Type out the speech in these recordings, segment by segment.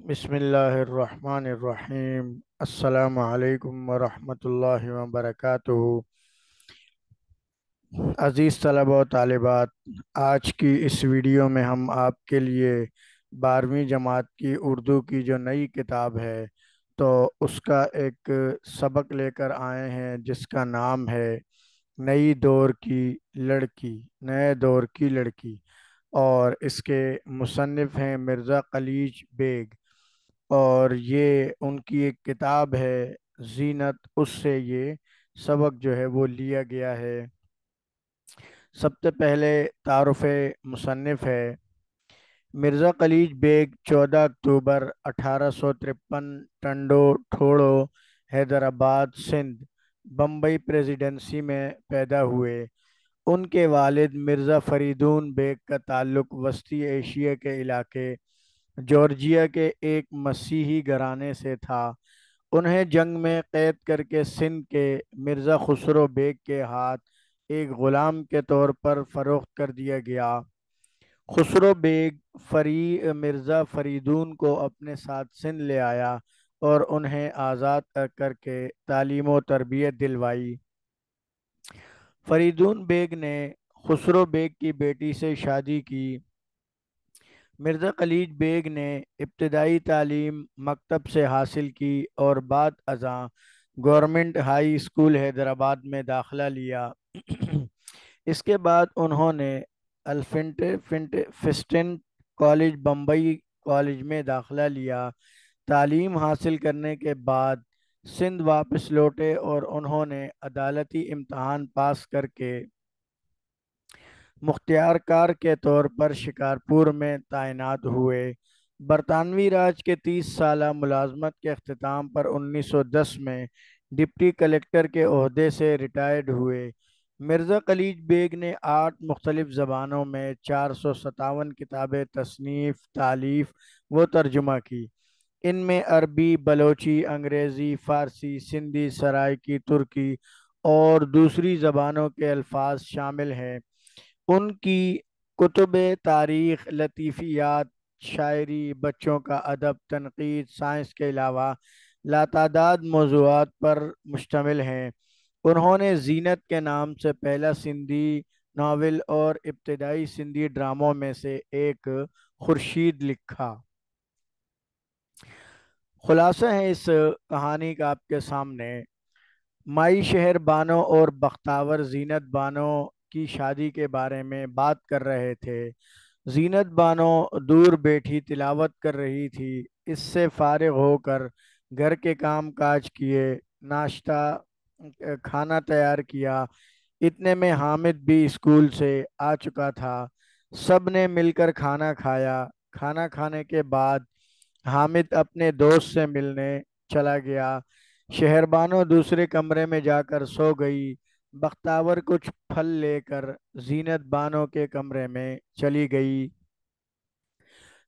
بسم اللہ الرحمن الرحیم۔ السلام علیکم ورحمۃ اللہ وبرکاتہ۔ عزیز طلبہ و طالبات، آج کی اس ویڈیو میں ہم آپ کے لیے 12ویں جماعت کی اردو کی جو نئی کتاب ہے تو اس کا ایک سبق لے کر آئے ہیں جس کا نام ہے نئی دور کی لڑکی، نئے دور کی لڑکی، اور اس کے مصنف ہیں مرزا خلیج بیگ، اور یہ ان کی ایک کتاب ہے زینت، اس سے یہ سبق جو ہے وہ لیا گیا ہے۔ سب سے پہلے تعارف مصنف ہے۔ مرزا خلیج بیگ 14 اکتوبر 1853 ٹنڈو ٹھوڑو حیدرآباد سندھ بمبئی پریزیڈنسی میں پیدا ہوئے۔ ان کے والد مرزا فریدون بیگ کا تعلق وسطی ایشیا کے علاقے جارجیا کے ایک مسیحی گھرانے سے تھا۔ انہیں جنگ میں قید کر کے سندھ کے مرزا خسرو بیگ کے ہاتھ ایک غلام کے طور پر فروخت کر دیا گیا۔ خسرو بیگ مرزا فریدون کو اپنے ساتھ سندھ لے آیا اور انہیں آزاد کر کے تعلیم و تربیت دلوائی۔ فریدون بیگ نے خسرو بیگ کی بیٹی سے شادی کی۔ مرزا خلیج بیگ نے ابتدائی تعلیم مکتب سے حاصل کی اور بعد ازاں گورنمنٹ ہائی اسکول حیدرآباد میں داخلہ لیا۔ اس کے بعد انہوں نے فسٹن کالج بمبئی کالج میں داخلہ لیا۔ تعلیم حاصل کرنے کے بعد سندھ واپس لوٹے اور انہوں نے عدالتی امتحان پاس کر کے مختیار کار کے طور پر شکارپور میں تعینات ہوئے۔ برطانوی راج کے 30 سالہ ملازمت کے اختتام پر 1910 میں ڈپٹی کلکٹر کے عہدے سے ریٹائرڈ ہوئے۔ مرزا خلیج بیگ نے 8 مختلف زبانوں میں 457 کتابیں تصنیف، تالیف و ترجمہ کی۔ ان میں عربی، بلوچی، انگریزی، فارسی، سندھی، سرائیکی، ترکی اور دوسری زبانوں کے الفاظ شامل ہیں۔ ان کی کتب تاریخ، لطیفیات، شاعری، بچوں کا ادب، تنقید، سائنس کے علاوہ لاتعداد موضوعات پر مشتمل ہیں۔ انہوں نے زینت کے نام سے پہلا سندھی ناول اور ابتدائی سندھی ڈراموں میں سے ایک خورشید لکھا۔ خلاصہ ہے اس کہانی کا آپ کے سامنے۔ مائی شہر بانو اور بختاور زینت بانو کی شادی کے بارے میں بات کر رہے تھے۔ زینت بانو دور بیٹھی تلاوت کر رہی تھی۔ اس سے فارغ ہو کر گھر کے کام کاج کیے، ناشتہ کھانا تیار کیا۔ اتنے میں حامد بھی اسکول سے آ چکا تھا۔ سب نے مل کر کھانا کھایا۔ کھانا کھانے کے بعد حامد اپنے دوست سے ملنے چلا گیا۔ شہربانو دوسرے کمرے میں جا کر سو گئی۔ بختاور کچھ پھل لے کر زینت بانو کے کمرے میں چلی گئی۔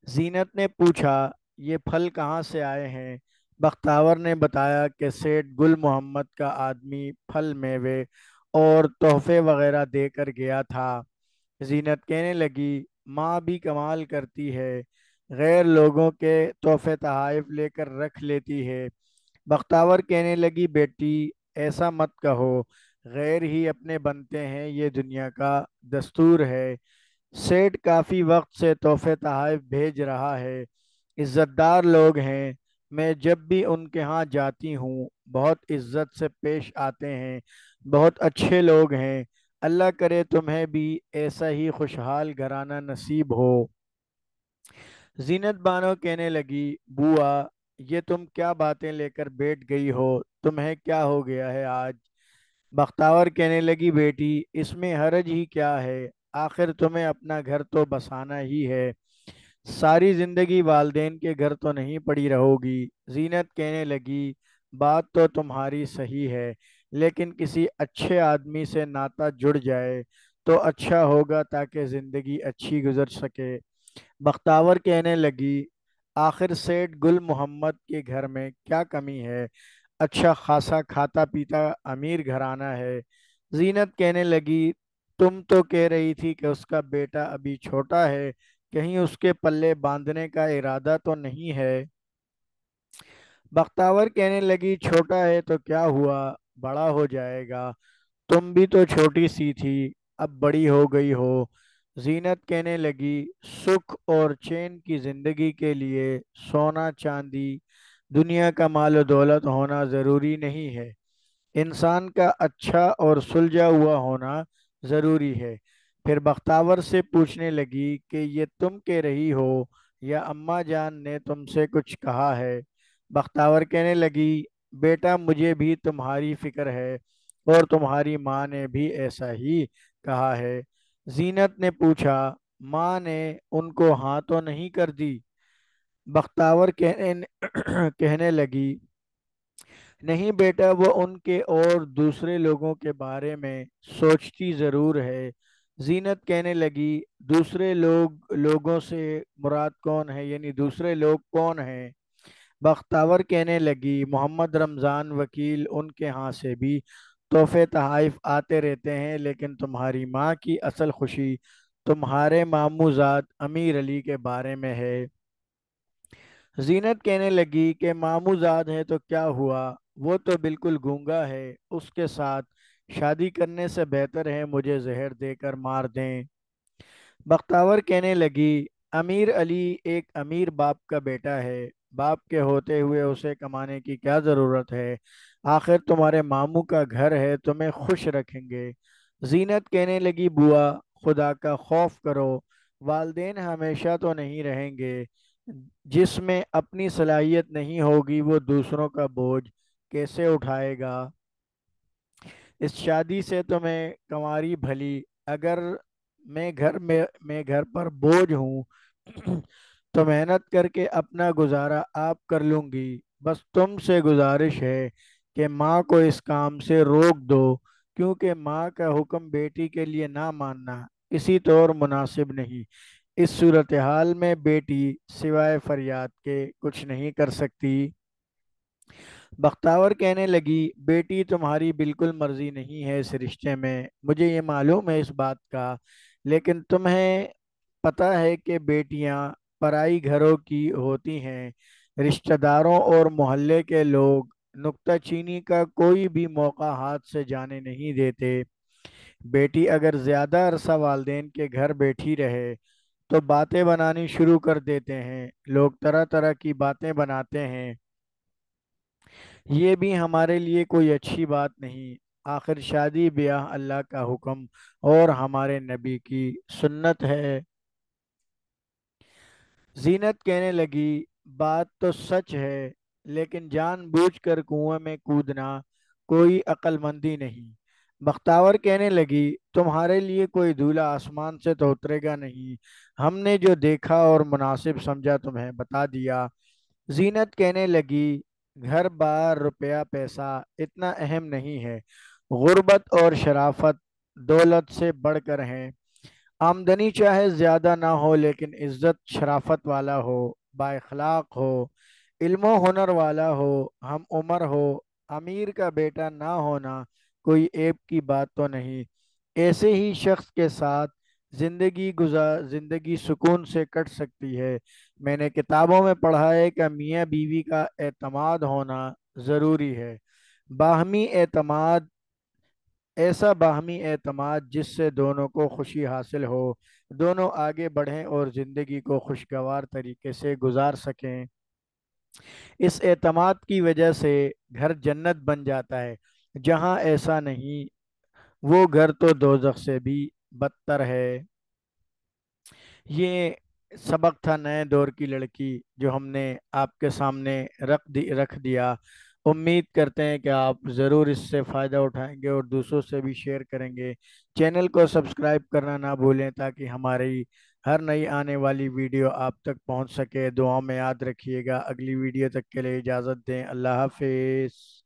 زینت نے پوچھا، یہ پھل کہاں سے آئے ہیں؟ بختاور نے بتایا کہ سیٹھ گل محمد کا آدمی پھل، میوے اور تحفے وغیرہ دے کر گیا تھا۔ زینت کہنے لگی، ماں بھی کمال کرتی ہے، غیر لوگوں کے تحفے تحائف لے کر رکھ لیتی ہے۔ بختاور کہنے لگی، بیٹی ایسا مت کہو، غیر ہی اپنے بنتے ہیں، یہ دنیا کا دستور ہے۔ سیٹھ کافی وقت سے تحفے تحائف بھیج رہا ہے، عزت دار لوگ ہیں، میں جب بھی ان کے ہاں جاتی ہوں بہت عزت سے پیش آتے ہیں، بہت اچھے لوگ ہیں۔ اللہ کرے تمہیں بھی ایسا ہی خوشحال گھرانہ نصیب ہو۔ زینت بانو کہنے لگی، بوا یہ تم کیا باتیں لے کر بیٹھ گئی ہو، تمہیں کیا ہو گیا ہے آج؟ بختاور کہنے لگی، بیٹی اس میں حرج ہی کیا ہے، آخر تمہیں اپنا گھر تو بسانا ہی ہے، ساری زندگی والدین کے گھر تو نہیں پڑی رہو گی۔ زینت کہنے لگی، بات تو تمہاری صحیح ہے، لیکن کسی اچھے آدمی سے ناتا جڑ جائے تو اچھا ہوگا تاکہ زندگی اچھی گزر سکے۔ بختاور کہنے لگی، آخر سیٹھ گل محمد کے گھر میں کیا کمی ہے، اچھا خاصا کھاتا پیتا امیر گھرانہ ہے۔ زینت کہنے لگی، تم تو کہہ رہی تھی کہ اس کا بیٹا ابھی چھوٹا ہے، کہیں اس کے پلے باندھنے کا ارادہ تو نہیں ہے؟ बख्तावर कहने लगी, छोटा है तो क्या हुआ, बड़ा हो जाएगा। तुम भी तो छोटी सी थी, अब बड़ी हो गई हो। जीनत कहने लगी, सुख और चैन की जिंदगी के लिए सोना चांदी दुनिया का माल और दौलत होना जरूरी नहीं है, इंसान का अच्छा और सुलझा हुआ होना जरूरी है। फिर बख्तावर से पूछने लगी कि ये तुम कह रही हो या अम्मा जान ने तुमसे कुछ कहा है। बख्तावर कहने लगी, बेटा मुझे भी तुम्हारी फिक्र है और तुम्हारी माँ ने भी ऐसा ही कहा है। जीनत ने पूछा, माँ ने उनको हाँ तो नहीं कर दी? बख्तावर कहने लगी, नहीं बेटा, वो उनके और दूसरे लोगों के बारे में सोचती ज़रूर है। जीनत कहने लगी, दूसरे लोगों से मुराद कौन है, यानी दूसरे लोग कौन हैं? बख्तावर कहने लगी, मोहम्मद रमज़ान वकील, उनके यहाँ से भी तोहफे तहाइफ आते रहते हैं, लेकिन तुम्हारी माँ की असल खुशी तुम्हारे मामूजाद अमीर अली के बारे में है। जीनत कहने लगी कि मामूजाद है तो क्या हुआ, वो तो बिल्कुल गूंगा है, उसके साथ शादी करने से बेहतर है मुझे जहर देकर मार दें। बख्तावर कहने लगी, अमीर अली एक अमीर बाप का बेटा है, बाप के होते हुए उसे कमाने की क्या ज़रूरत है, आखिर तुम्हारे मामू का घर है, तुम्हें खुश रखेंगे। जीनत कहने लगी, बुआ खुदा का खौफ करो, वालदेन हमेशा तो नहीं रहेंगे, जिसमें अपनी सलाहियत नहीं होगी वो दूसरों का बोझ कैसे उठाएगा। इस शादी से तो मैं कंवारी भली, अगर मैं घर पर बोझ हूँ तो मेहनत करके अपना गुजारा आप कर लूंगी। बस तुमसे गुजारिश है कि माँ को इस काम से रोक दो, क्योंकि माँ का हुक्म बेटी के लिए ना मानना किसी तौर मुनासिब नहीं। इस सूरत हाल में बेटी सिवाय फरियाद के कुछ नहीं कर सकती। बख्तावर कहने लगी, बेटी तुम्हारी बिल्कुल मर्जी नहीं है इस रिश्ते में, मुझे ये मालूम है इस बात का, लेकिन तुम्हें पता है कि बेटियां पराई घरों की होती हैं, रिश्तेदारों और मोहल्ले के लोग नुक्ताचीनी का कोई भी मौका हाथ से जाने नहीं देते। बेटी अगर ज्यादा अरसा वालदेन के घर बैठी रहे तो बातें बनानी शुरू कर देते हैं, लोग तरह तरह की बातें बनाते हैं, ये भी हमारे लिए कोई अच्छी बात नहीं। आखिर शादी ब्याह अल्लाह का हुक्म और हमारे नबी की सुन्नत है। जीनत कहने लगी, बात तो सच है, लेकिन जानबूझकर कुएं में कूदना कोई अक्लमंदी नहीं। बख्तावर कहने लगी, तुम्हारे लिए कोई दूल्हा आसमान से तो उतरेगा नहीं, हमने जो देखा और मुनासिब समझा तुम्हें बता दिया। जीनत कहने लगी, घर बार रुपया पैसा इतना अहम नहीं है, गुर्बत और शराफत दौलत से बढ़कर हैं। आमदनी चाहे ज्यादा ना हो, लेकिन इज्जत शराफत वाला हो, बाइखलाक हो, इल्मो हुनर वाला हो, हम उम्र हो, अमीर का बेटा ना होना कोई ऐब की बात तो नहीं। ऐसे ही शख्स के साथ जिंदगी सुकून से कट सकती है। मैंने किताबों में पढ़ा है कि मियाँ बीवी का एतमाद होना ज़रूरी है। बाहमी एतमाद, ऐसा बाहमी एतमाद जिससे दोनों को खुशी हासिल हो, दोनों आगे बढ़ें और ज़िंदगी को खुशगवार तरीके से गुजार सकें। इस एतमाद की वजह से घर जन्नत बन जाता है, जहाँ ऐसा नहीं वो घर तो दोजख से भी बदतर है। ये सबक था नए दौर की लड़की, जो हमने आपके सामने रख दिया। उम्मीद करते हैं कि आप ज़रूर इससे फ़ायदा उठाएंगे और दूसरों से भी शेयर करेंगे। चैनल को सब्सक्राइब करना ना भूलें, ताकि हमारी हर नई आने वाली वीडियो आप तक पहुंच सके। दुआ में याद रखिएगा। अगली वीडियो तक के लिए इजाज़त दें। अल्लाह हाफिज़।